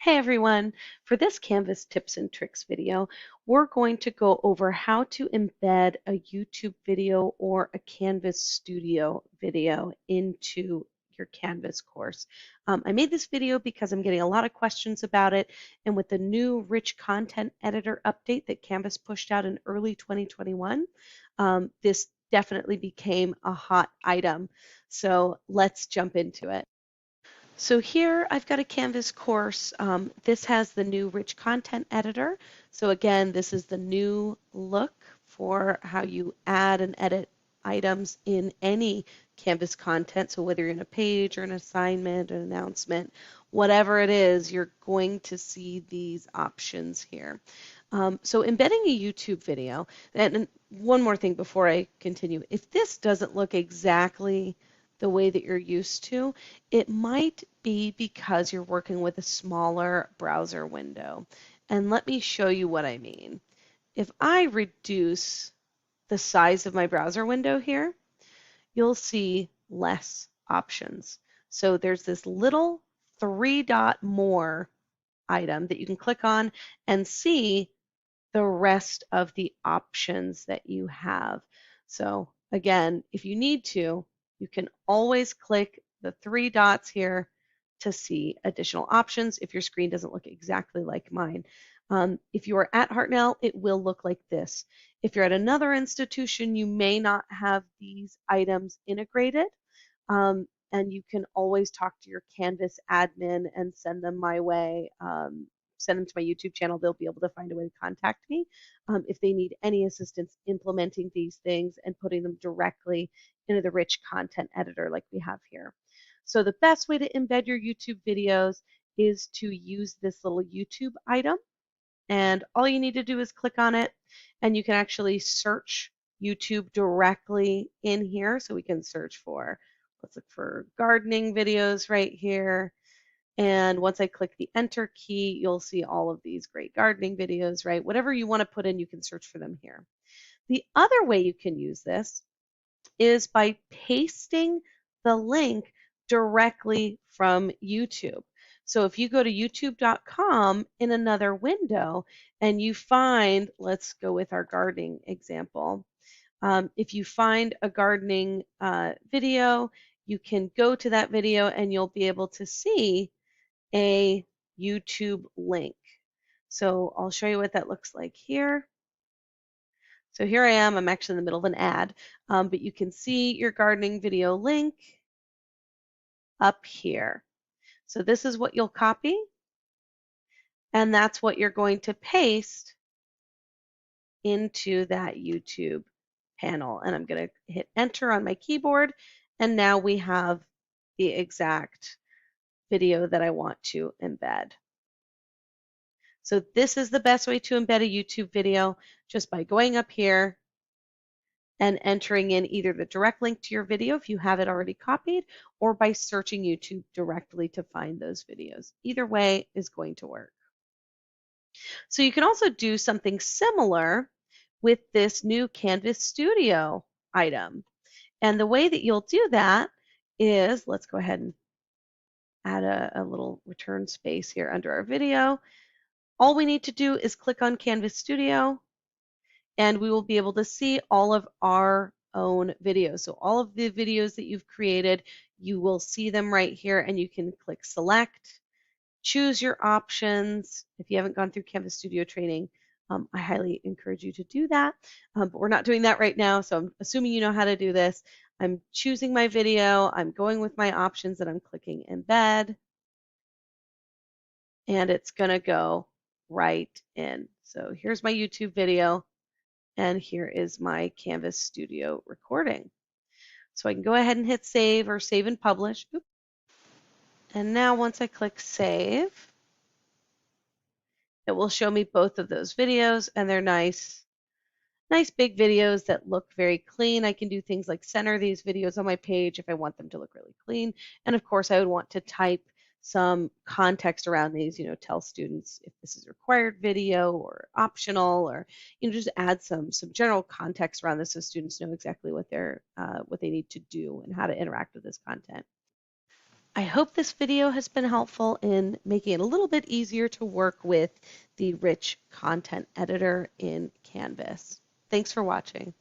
Hey everyone! For this Canvas tips and tricks video, we're going to go over how to embed a YouTube video or a Canvas Studio video into your Canvas course. I made this video because I'm getting a lot of questions about it, and with the new rich content editor update that Canvas pushed out in early 2021, this definitely became a hot item. So let's jump into it. So here I've got a Canvas course. This has the new rich content editor. So again, this is the new look for how you add and edit items in any Canvas content. So whether you're in a page or an assignment, an announcement, whatever it is, you're going to see these options here. So embedding a YouTube video, and one more thing before I continue, if this doesn't look exactly the way that you're used to, it might be because you're working with a smaller browser window. And let me show you what I mean. If I reduce the size of my browser window here, you'll see less options. So there's this little 3-dot more item that you can click on and see the rest of the options that you have. So again, if you need to, you can always click the 3 dots here to see additional options if your screen doesn't look exactly like mine. If you are at Hartnell, it will look like this. If you're at another institution, you may not have these items integrated. And you can always talk to your Canvas admin and send them my way. Send them to my YouTube channel. They'll be able to find a way to contact me if they need any assistance implementing these things and putting them directly into the rich content editor like we have here. So the best way to embed your YouTube videos is to use this little YouTube item. And all you need to do is click on it, and you can actually search YouTube directly in here. So we can search for, let's look for gardening videos right here. And once I click the enter key, you'll see all of these great gardening videos, right? Whatever you want to put in, you can search for them here. The other way you can use this is by pasting the link directly from YouTube. So if you go to youtube.com in another window and you find, let's go with our gardening example. If you find a gardening video, you can go to that video and you'll be able to see a YouTube link. So I'll show you what that looks like here. So here I am, I'm actually in the middle of an ad, but you can see your gardening video link up here. So this is what you'll copy, and that's what you're going to paste into that YouTube panel. And I'm going to hit enter on my keyboard, and now we have the exact video that I want to embed. So this is the best way to embed a YouTube video, just by going up here and entering in either the direct link to your video if you have it already copied, or by searching YouTube directly to find those videos. Either way is going to work. So you can also do something similar with this new Canvas Studio item. And the way that you'll do that is, let's go ahead and add a little return space here under our video. All we need to do is click on Canvas Studio, and we will be able to see all of our own videos. So all of the videos that you've created, you will see them right here, and you can click select, choose your options. If you haven't gone through Canvas Studio training, I highly encourage you to do that. But we're not doing that right now, so I'm assuming you know how to do this. I'm choosing my video, I'm going with my options, and I'm clicking embed, and it's going to go right in. So here's my YouTube video, and here is my Canvas Studio recording. So I can go ahead and hit save or save and publish. Oops. And now once I click save, it will show me both of those videos, and they're nice big videos that look very clean. I can do things like center these videos on my page if I want them to look really clean. And of course, I would want to type some context around these, tell students if this is required video or optional, or just add some general context around this so students know exactly what they need to do and how to interact with this content. I hope this video has been helpful in making it a little bit easier to work with the rich content editor in Canvas. Thanks for watching.